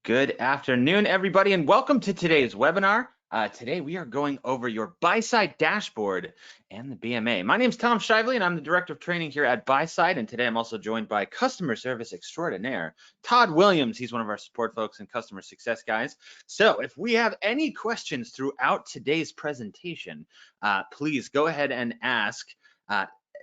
Good afternoon, everybody, and welcome to today's webinar. Today, we are going over your Buyside Dashboard and the BMA. My name is Tom Shively, and I'm the Director of Training here at Buyside, and today I'm also joined by Customer Service Extraordinaire, Todd Williams. He's one of our support folks and customer success guys. So if we have any questions throughout today's presentation, please go ahead and ask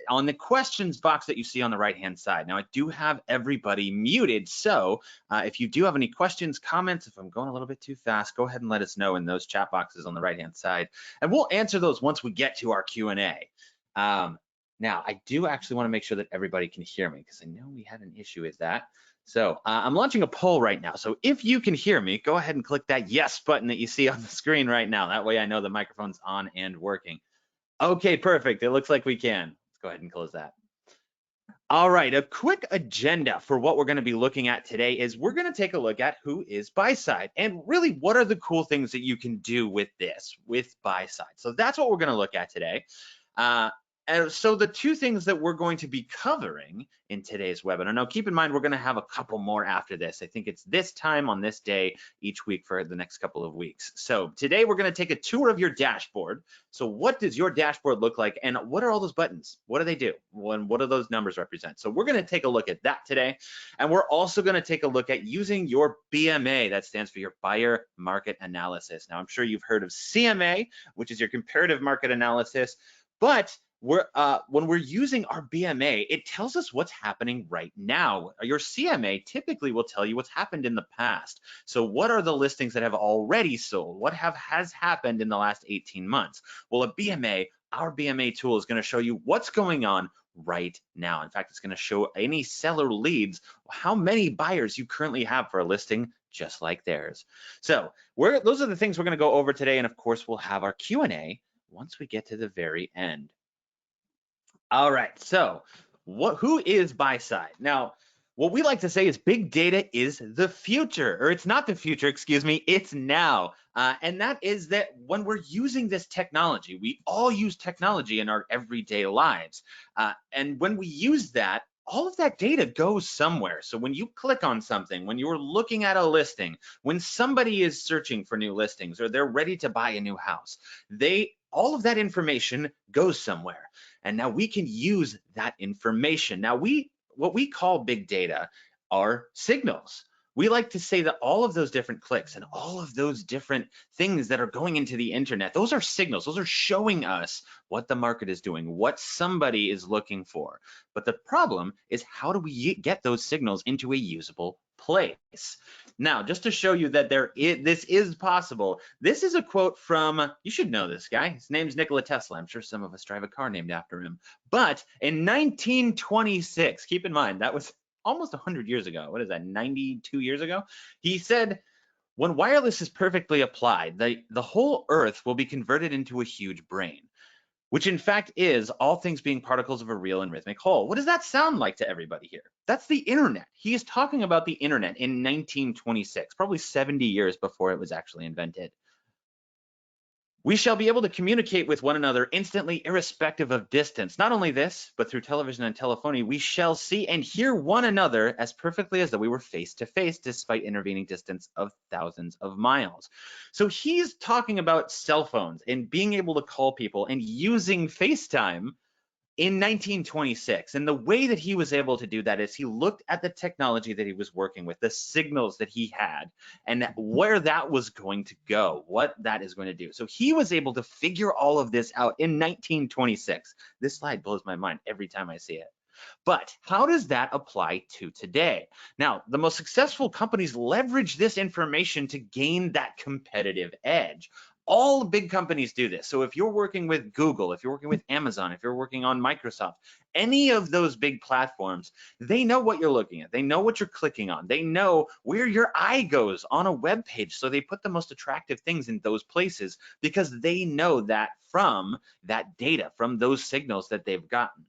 on the questions box that you see on the right-hand side. Now, I do have everybody muted, so if you do have any questions, comments, if I'm going a little bit too fast, go ahead and let us know in those chat boxes on the right-hand side, and we'll answer those once we get to our Q&A. Now, I do actually want to make sure that everybody can hear me because I know we had an issue with that. So I'm launching a poll right now. So if you can hear me, go ahead and click that yes button that you see on the screen right now. That way I know the microphone's on and working. Okay, perfect. It looks like we can. Go ahead and close that. All right, a quick agenda for what we're going to be looking at today is we're going to take a look at who is Buyside and really what are the cool things that you can do with this, with Buyside. So that's what we're going to look at today. And so the two things that we're going to be covering in today's webinar, now keep in mind, we're going to have a couple more after this. I think it's this time on this day each week for the next couple of weeks. So today we're going to take a tour of your dashboard. So what does your dashboard look like and what are all those buttons? What do they do? And what do those numbers represent? So we're going to take a look at that today. And we're also going to take a look at using your BMA, that stands for your buyer market analysis. Now I'm sure you've heard of CMA, which is your comparative market analysis, but when we're using our BMA, it tells us what's happening right now. Your CMA typically will tell you what's happened in the past. So what are the listings that have already sold? What has happened in the last 18 months? Well, a BMA, our BMA tool is going to show you what's going on right now. In fact, it's going to show any seller leads, how many buyers you currently have for a listing just like theirs. So those are the things we're going to go over today. And of course, we'll have our Q&A once we get to the very end. All right, so who is Buyside? Now, what we like to say is big data is the future, or it's not the future, excuse me, it's now. And that is that when we're using this technology, we all use technology in our everyday lives. And when we use that, all of that data goes somewhere. So when you click on something, when you're looking at a listing, when somebody is searching for new listings or they're ready to buy a new house, all of that information goes somewhere. And now we can use that information. Now what we call big data are signals. We like to say that all of those different clicks and all of those different things that are going into the internet, those are signals. Those are showing us what the market is doing, what somebody is looking for. But the problem is, how do we get those signals into a usable place? Now, just to show you that this is possible, this is a quote from, you should know this guy. His name's Nikola Tesla. I'm sure some of us drive a car named after him. But in 1926, keep in mind, that was almost 100 years ago. What is that, 92 years ago? He said, when wireless is perfectly applied, the whole earth will be converted into a huge brain, which in fact is all things being particles of a real and rhythmic whole. What does that sound like to everybody here? That's the internet. He is talking about the internet in 1926, probably 70 years before it was actually invented. We shall be able to communicate with one another instantly, irrespective of distance. Not only this, but through television and telephony, we shall see and hear one another as perfectly as though we were face to face, despite intervening distance of thousands of miles. So he's talking about cell phones and being able to call people and using FaceTime in 1926. And the way that he was able to do that is he looked at the technology that he was working with, the signals that he had, and where that was going to go, what that is going to do. So he was able to figure all of this out in 1926. This slide blows my mind every time I see it. But how does that apply to today? Now, the most successful companies leverage this information to gain that competitive edge. All big companies do this. So if you're working with Google, if you're working with Amazon, if you're working on Microsoft, any of those big platforms, they know what you're looking at. They know what you're clicking on. They know where your eye goes on a web page. So they put the most attractive things in those places because they know that from that data, from those signals that they've gotten.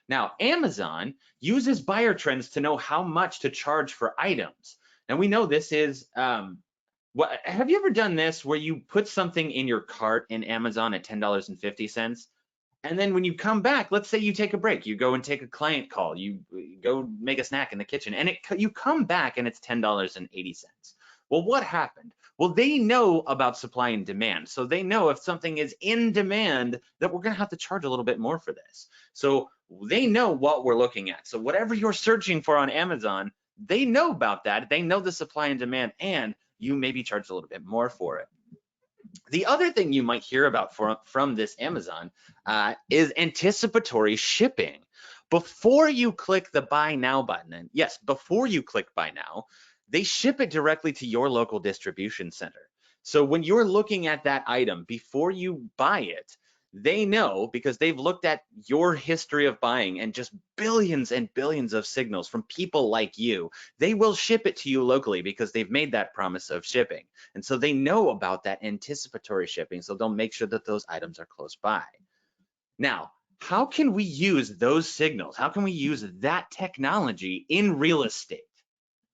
Now, Amazon uses buyer trends to know how much to charge for items. And we know this is, have you ever done this where you put something in your cart in Amazon at $10.50, and then when you come back, let's say you take a break, you go and take a client call, you go make a snack in the kitchen, and you come back and it's $10.80. Well, what happened? Well, they know about supply and demand. So they know if something is in demand that we're going to have to charge a little bit more for this. So they know what we're looking at. So whatever you're searching for on Amazon, they know about that. They know the supply and demand, and you maybe charge a little bit more for it. The other thing you might hear about from this Amazon is anticipatory shipping. Before you click the buy now button, and yes, before you click buy now, they ship it directly to your local distribution center. So when you're looking at that item before you buy it, they know because they've looked at your history of buying and just billions and billions of signals from people like you. They will ship it to you locally because they've made that promise of shipping. And so they know about that anticipatory shipping, so they'll make sure that those items are close by. Now, how can we use those signals? How can we use that technology in real estate?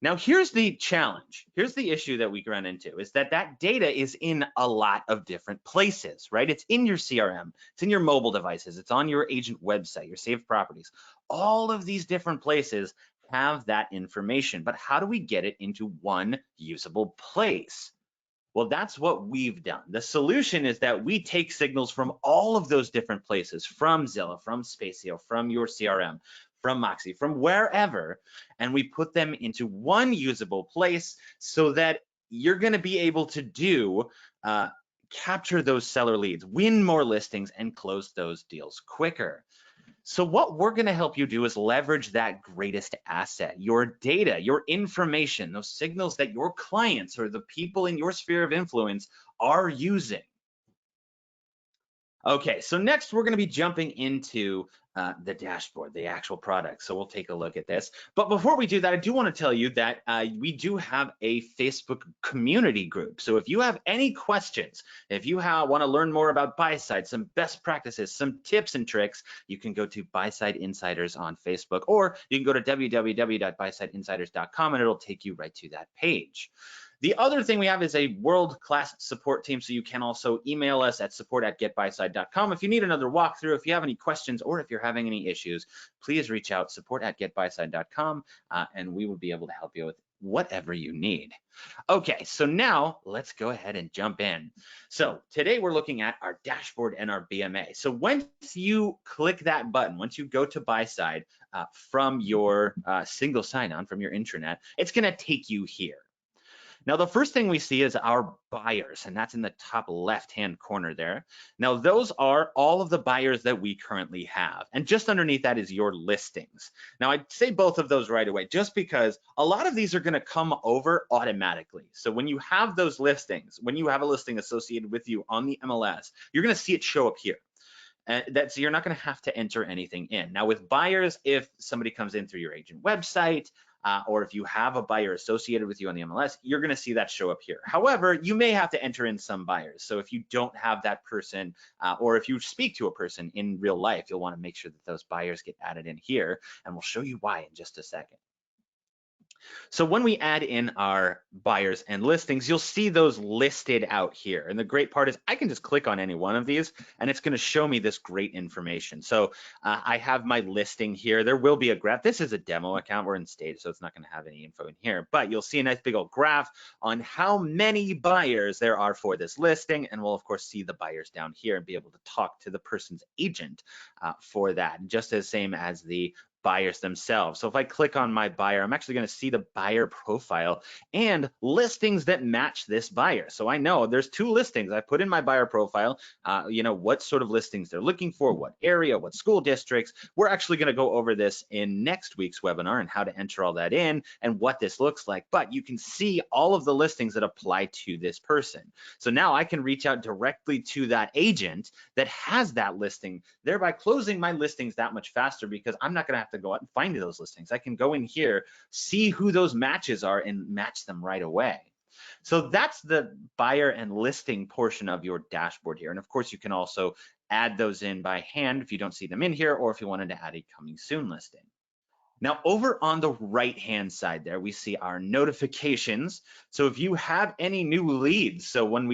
Now, here's the challenge. Here's the issue that we run into is that that data is in a lot of different places, right? It's in your CRM, it's in your mobile devices, it's on your agent website, your saved properties. All of these different places have that information, but how do we get it into one usable place? Well, that's what we've done. The solution is that we take signals from all of those different places, from Zillow, from Spacio, from your CRM, from Moxie, from wherever, and we put them into one usable place so that you're going to be able to do capture those seller leads, win more listings, and close those deals quicker. So what we're going to help you do is leverage that greatest asset, your data, your information, those signals that your clients or the people in your sphere of influence are using. Okay, so next we're going to be jumping into the dashboard, the actual product. So we'll take a look at this. But before we do that, I do want to tell you that we do have a Facebook community group. So if you have any questions, if you want to learn more about Buyside, some best practices, some tips and tricks, you can go to Buyside Insiders on Facebook, or you can go to www.buysideinsiders.com and it'll take you right to that page. The other thing we have is a world-class support team, so you can also email us at support@getbuyside.com. If you need another walkthrough, if you have any questions, or if you're having any issues, please reach out, support@getbuyside.com, and we will be able to help you with whatever you need. Okay, so now let's go ahead and jump in. So today we're looking at our dashboard and our BMA. So once you click that button, once you go to Buyside from your single sign-on from your intranet, it's going to take you here. Now, the first thing we see is our buyers, and that's in the top left-hand corner there. Now, those are all of the buyers that we currently have, and just underneath that is your listings. Now, I'd say both of those right away, just because a lot of these are going to come over automatically. So when you have those listings, when you have a listing associated with you on the MLS, you're going to see it show up here. And so you're not going to have to enter anything in. Now, with buyers, if somebody comes in through your agent website, or if you have a buyer associated with you on the MLS, you're going to see that show up here. However, you may have to enter in some buyers. So if you don't have that person, or if you speak to a person in real life, you'll want to make sure that those buyers get added in here, and we'll show you why in just a second. So when we add in our buyers and listings, you'll see those listed out here. And the great part is I can just click on any one of these and it's going to show me this great information. So I have my listing here. There will be a graph. This is a demo account. We're in stage, so it's not going to have any info in here, but you'll see a nice big old graph on how many buyers there are for this listing. And we'll of course see the buyers down here and be able to talk to the person's agent for that, just as same as the buyers themselves. So if I click on my buyer, I'm actually going to see the buyer profile and listings that match this buyer. So I know there's two listings. I put in my buyer profile, what sort of listings they're looking for, what area, what school districts. We're actually going to go over this in next week's webinar and how to enter all that in and what this looks like. But you can see all of the listings that apply to this person. So now I can reach out directly to that agent that has that listing, thereby closing my listings that much faster because I'm not going to have to go out and find those listings. I can go in here, see who those matches are and match them right away. So that's the buyer and listing portion of your dashboard here. And of course, you can also add those in by hand if you don't see them in here, or if you wanted to add a coming soon listing. Now over on the right-hand side there, we see our notifications. So if you have any new leads, so when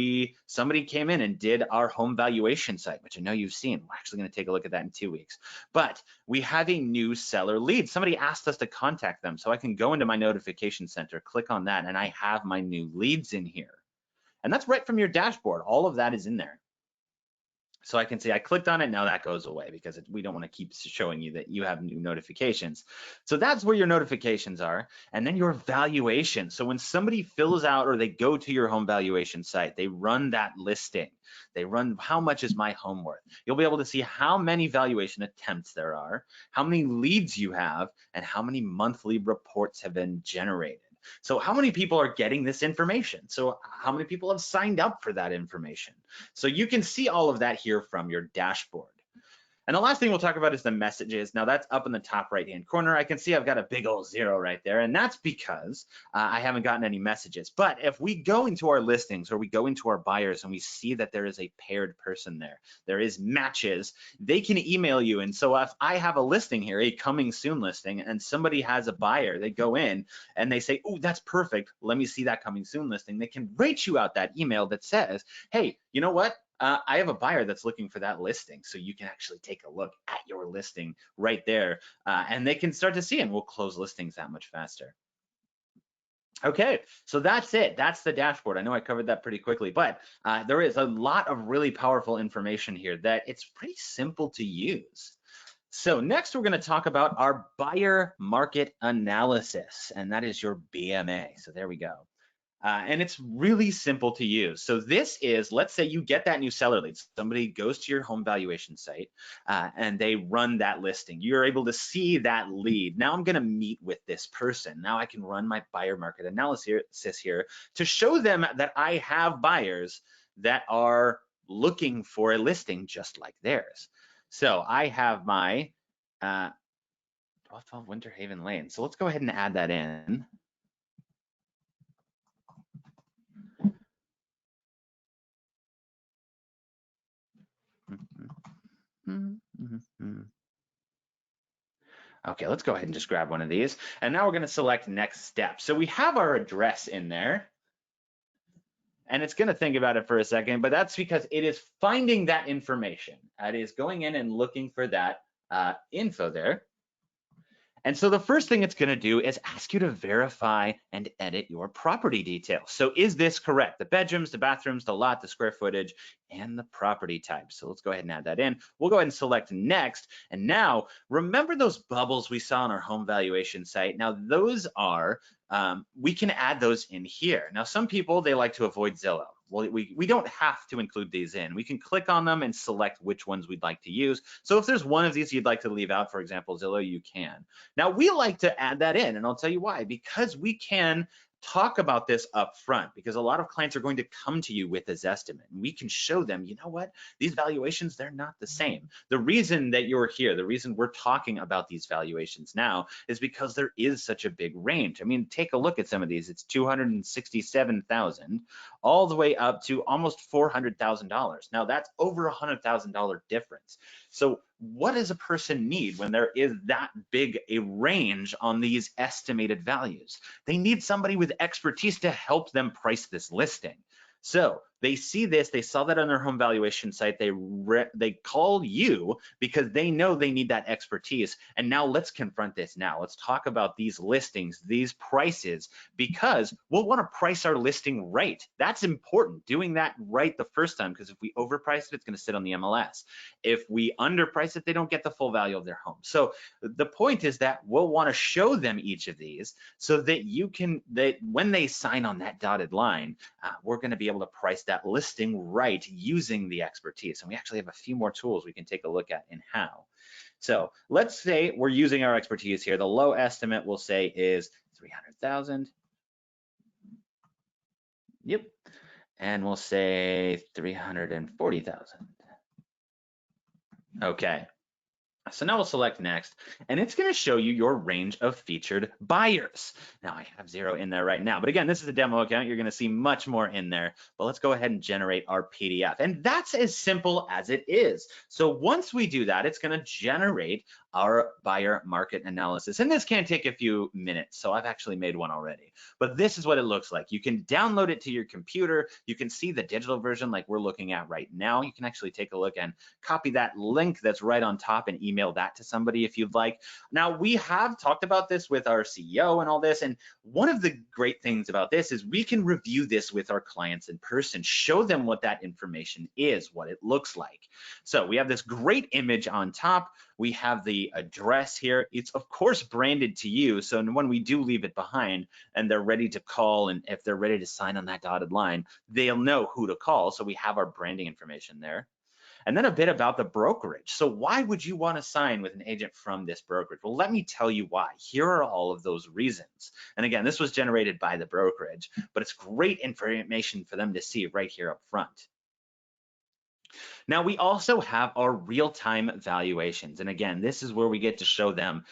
somebody came in and did our home valuation site, which I know you've seen, we're actually going to take a look at that in 2 weeks, but we have a new seller lead. Somebody asked us to contact them. So I can go into my notification center, click on that, and I have my new leads in here. And that's right from your dashboard. All of that is in there. So I can see I clicked on it, now that goes away because we don't want to keep showing you that you have new notifications. So that's where your notifications are. And then your valuation. So when somebody fills out or they go to your home valuation site, they run that listing. They run how much is my home worth. You'll be able to see how many valuation attempts there are, how many leads you have, and how many monthly reports have been generated. So how many people are getting this information? So how many people have signed up for that information? So you can see all of that here from your dashboard. And the last thing we'll talk about is the messages. Now that's up in the top right-hand corner. I can see I've got a big old 0 right there, and that's because I haven't gotten any messages. But if we go into our listings or we go into our buyers and we see that there is a paired person there is matches, they can email you. And so if I have a listing here, a coming soon listing, and somebody has a buyer, they go in and they say, oh, that's perfect, let me see that coming soon listing. They can write you out that email that says, hey, you know what? I have a buyer that's looking for that listing, so you can actually take a look at your listing right there, and they can start to see, and we'll close listings that much faster. Okay, so that's it. That's the dashboard. I know I covered that pretty quickly, but there is a lot of really powerful information here that it's pretty simple to use. So next we're going to talk about our buyer market analysis, and that is your BMA. So there we go. And it's really simple to use. So this is, let's say you get that new seller lead. Somebody goes to your home valuation site and they run that listing. You're able to see that lead. Now I'm going to meet with this person. Now I can run my buyer market analysis here to show them that I have buyers that are looking for a listing just like theirs. So I have my 1212 Winter Haven Lane. So let's go ahead and add that in. Okay, let's go ahead and just grab one of these. And now we're going to select next step. So we have our address in there. And it's going to think about it for a second, but that's because it is finding that information. It is going in and looking for that info there. And so the first thing it's going to do is ask you to verify and edit your property details. So is this correct? The bedrooms, the bathrooms, the lot, the square footage, and the property type. So let's go ahead and add that in. We'll go ahead and select next. And now remember those bubbles we saw on our home valuation site? Now those are, we can add those in here. Now some people, they like to avoid Zillow. Well, we don't have to include these in. We can click on them and select which ones we'd like to use. So if there's one of these you'd like to leave out, for example, Zillow, you can. Now we like to add that in, and I'll tell you why. Because we can talk about this up front, because a lot of clients are going to come to you with this estimate, and we can show them, you know what, these valuations, they're not the same. The reason that you're here, the reason we're talking about these valuations now is because there is such a big range. I mean, take a look at some of these. It's $267,000 all the way up to almost $400,000. Now that's over $100,000 difference. So what does a person need when there is that big a range on these estimated values? They need somebody with expertise to help them price this listing. So they see this, they saw that on their home valuation site, they call you because they know they need that expertise. And now let's confront this now. Let's talk about these listings, these prices, because we'll want to price our listing right. That's important, doing that right the first time, because if we overprice it, it's going to sit on the MLS. If we underprice it, they don't get the full value of their home. So the point is that we'll want to show them each of these so that when they sign on that dotted line, we're going to be able to price that listing right using the expertise. And we actually have a few more tools we can take a look at in how. So let's say we're using our expertise here. The low estimate we'll say is 300,000. Yep. And we'll say 340,000. Okay. So now we'll select next, and it's going to show you your range of featured buyers. Now I have 0 in there right now, but again, this is a demo account. You're going to see much more in there, but let's go ahead and generate our PDF. And that's as simple as it is. So once we do that, it's going to generate our buyer market analysis. And this can take a few minutes, so I've actually made one already. But this is what it looks like. You can download it to your computer. You can see the digital version like we're looking at right now. You can actually take a look and copy that link that's right on top and email that to somebody if you'd like. Now, we have talked about this with our CEO and all this, and one of the great things about this is we can review this with our clients in person, show them what that information is, what it looks like. So we have this great image on top. We have the address here. It's of course branded to you, so when we do leave it behind and they're ready to call, and if they're ready to sign on that dotted line, they'll know who to call. So we have our branding information there. And then a bit about the brokerage. So why would you want to sign with an agent from this brokerage? Well, let me tell you why. Here are all of those reasons. And again, this was generated by the brokerage, but it's great information for them to see right here up front. Now, we also have our real-time valuations. And again, this is where we get to show them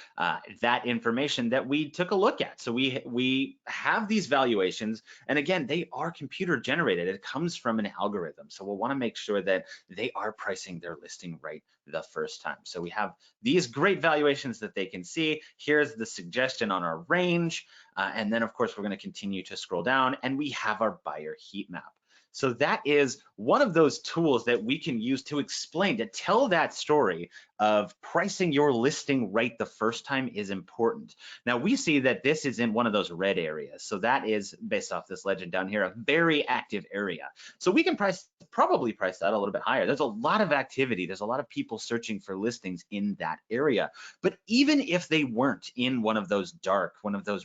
that information that we took a look at. So we have these valuations, and again, they are computer generated. It comes from an algorithm. So we'll want to make sure that they are pricing their listing right the first time. So we have these great valuations that they can see. Here's the suggestion on our range. And then of course, we're going to continue to scroll down, and we have our buyer heat map. So that is one of those tools that we can use to explain, to tell that story of pricing your listing right the first time is important. Now we see that this is in one of those red areas. So that is, based off this legend down here, a very active area. So we can probably price that a little bit higher. There's a lot of activity. There's a lot of people searching for listings in that area. But even if they weren't in one of those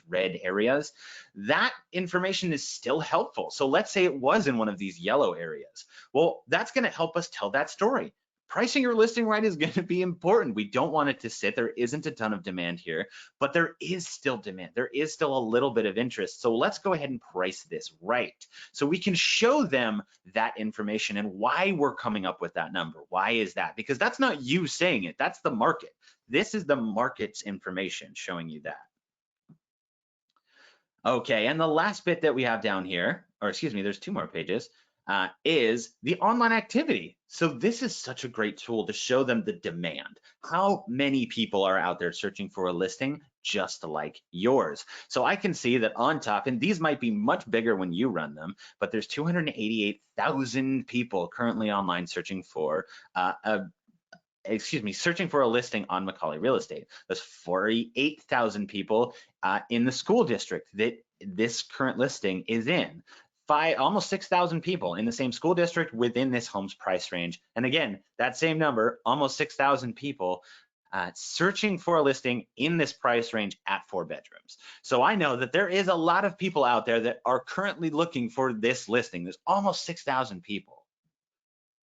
red areas, that information is still helpful. So let's say it was in one of these yellow areas. Well, that's going to help us tell that story. Pricing your listing right is going to be important. We don't want it to sit. There isn't a ton of demand here, but there is still demand. There is still a little bit of interest. So let's go ahead and price this right. So we can show them that information and why we're coming up with that number. Why is that? Because that's not you saying it. That's the market. This is the market's information showing you that. Okay, and the last bit that we have down here, or excuse me, there's 2 more pages, is the online activity. So this is such a great tool to show them the demand. How many people are out there searching for a listing just like yours? So I can see that on top, and these might be much bigger when you run them, but there's 288,000 people currently online searching for searching for a listing on Macaulay Real Estate. There's 48,000 people in the school district that this current listing is in. Almost 6,000 people in the same school district within this home's price range. And again, that same number, almost 6,000 people searching for a listing in this price range at 4 bedrooms. So I know that there is a lot of people out there that are currently looking for this listing. There's almost 6,000 people.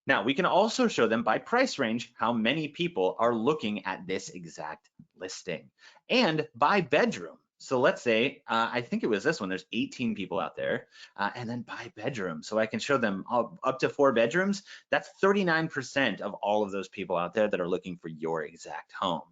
Now, we can also show them by price range how many people are looking at this exact listing, and by bedroom. So let's say, I think it was this one, there's 18 people out there, and then by bedroom. So I can show them up to 4 bedrooms. That's 39% of all of those people out there that are looking for your exact home.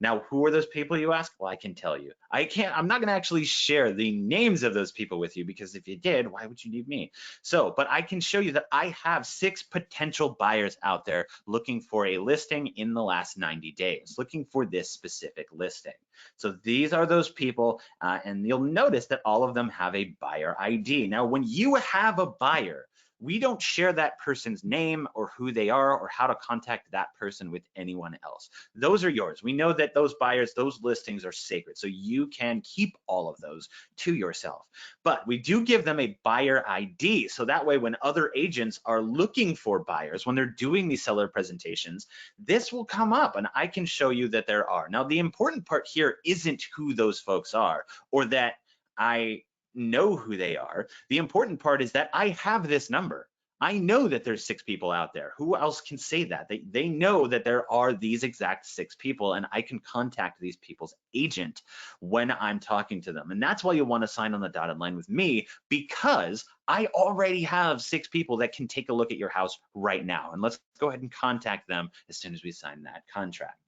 Now, who are those people, you ask? Well, I can tell you. I'm not gonna actually share the names of those people with you, because if you did, why would you need me? So, but I can show you that I have 6 potential buyers out there looking for a listing in the last 90 days, looking for this specific listing. So these are those people, and you'll notice that all of them have a buyer ID. Now, when you have a buyer, we don't share that person's name or who they are or how to contact that person with anyone else. Those are yours. We know that those buyers, those listings are sacred, so you can keep all of those to yourself. But we do give them a buyer ID, so that way when other agents are looking for buyers, when they're doing these seller presentations, this will come up and I can show you that there are. Now, the important part here isn't who those folks are or that I know who they are. The important part is that I have this number. I know that there's 6 people out there. Who else can say that? They know that there are these exact 6 people, and I can contact these people's agent when I'm talking to them. And that's why you'll want to sign on the dotted line with me, because I already have 6 people that can take a look at your house right now. And let's go ahead and contact them as soon as we sign that contract.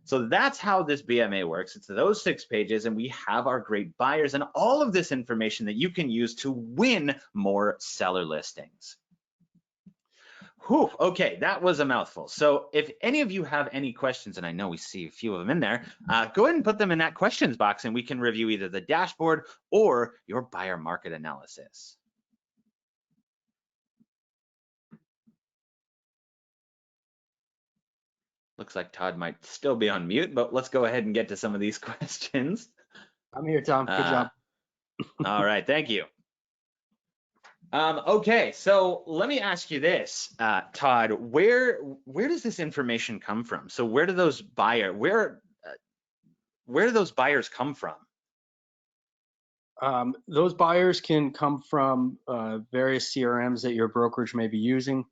So that's how this BMA works. It's those 6 pages, and we have our great buyers and all of this information that you can use to win more seller listings. Whew, okay, that was a mouthful. So if any of you have any questions, and I know we see a few of them in there, go ahead and put them in that questions box and we can review either the dashboard or your buyer market analysis. Looks like Todd might still be on mute, but let's go ahead and get to some of these questions. I'm here, Tom. Good job. All right, thank you. Okay, so let me ask you this, Todd. Where does this information come from? So where do those where do those buyers come from? Those buyers can come from various CRMs that your brokerage may be using.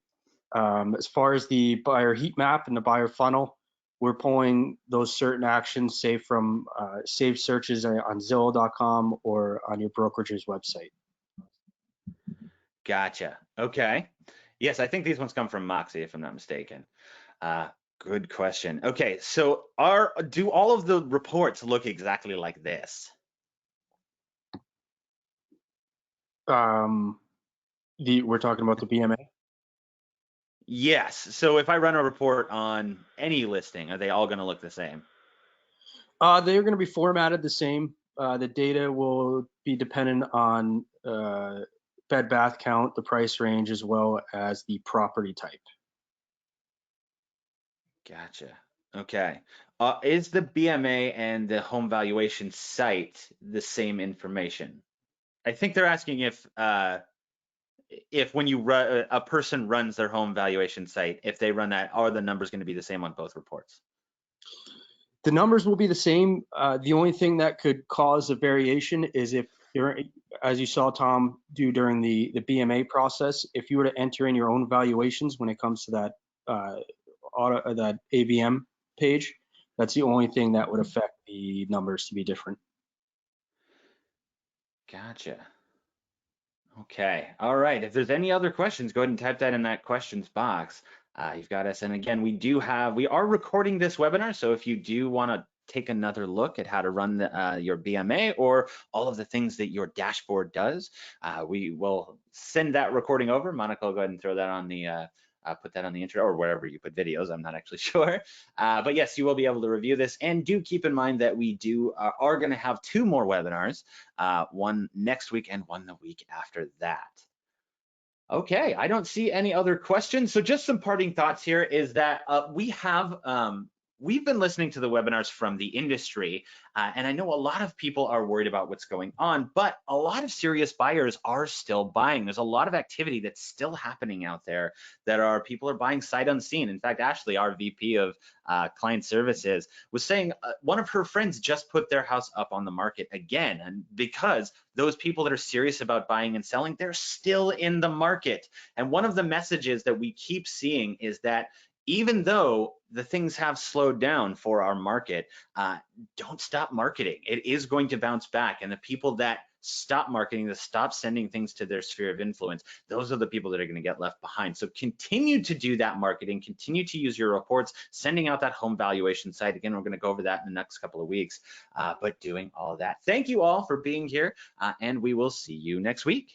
As far as the buyer heat map and the buyer funnel, we're pulling those certain actions, say from saved searches on Zillow.com or on your brokerage's website. Gotcha. Okay. Yes, I think these ones come from Moxie, if I'm not mistaken. Good question. Okay, so do all of the reports look exactly like this? We're talking about the BMA? Yes. So if I run a report on any listing, are they all going to look the same? They're going to be formatted the same. The data will be dependent on bed bath count, the price range, as well as the property type. Gotcha. Okay. Is the BMA and the home valuation site the same information? I think they're asking if when you a person runs their home valuation site, if they run that, are the numbers going to be the same on both reports? The numbers will be the same. The only thing that could cause a variation is if you're, as you saw Tom do during the BMA process, if you were to enter in your own valuations when it comes to that that AVM page, that's the only thing that would affect the numbers to be different. Gotcha. Okay. All right. If there's any other questions, go ahead and type that in that questions box. You've got us. And again, we are recording this webinar. So if you do want to take another look at how to run your BMA or all of the things that your dashboard does, we will send that recording over. Monica will go ahead and throw that on the put that on the intro or wherever you put videos. I'm not actually sure. But yes, you will be able to review this. And do keep in mind that we are going to have 2 more webinars, one next week and one the week after that. Okay, I don't see any other questions. So just some parting thoughts here is that we've been listening to the webinars from the industry, and I know a lot of people are worried about what's going on, but a lot of serious buyers are still buying. There's a lot of activity that's still happening out there people are buying sight unseen. In fact, Ashley, our VP of client services, was saying one of her friends just put their house up on the market again, and because those people that are serious about buying and selling, they're still in the market. And one of the messages that we keep seeing is that even though the things have slowed down for our market, don't stop marketing. It is going to bounce back. And the people that stop marketing, that stop sending things to their sphere of influence, those are the people that are going to get left behind. So continue to do that marketing, continue to use your reports, sending out that home valuation site. Again, we're going to go over that in the next couple of weeks, but doing all of that. Thank you all for being here, and we will see you next week.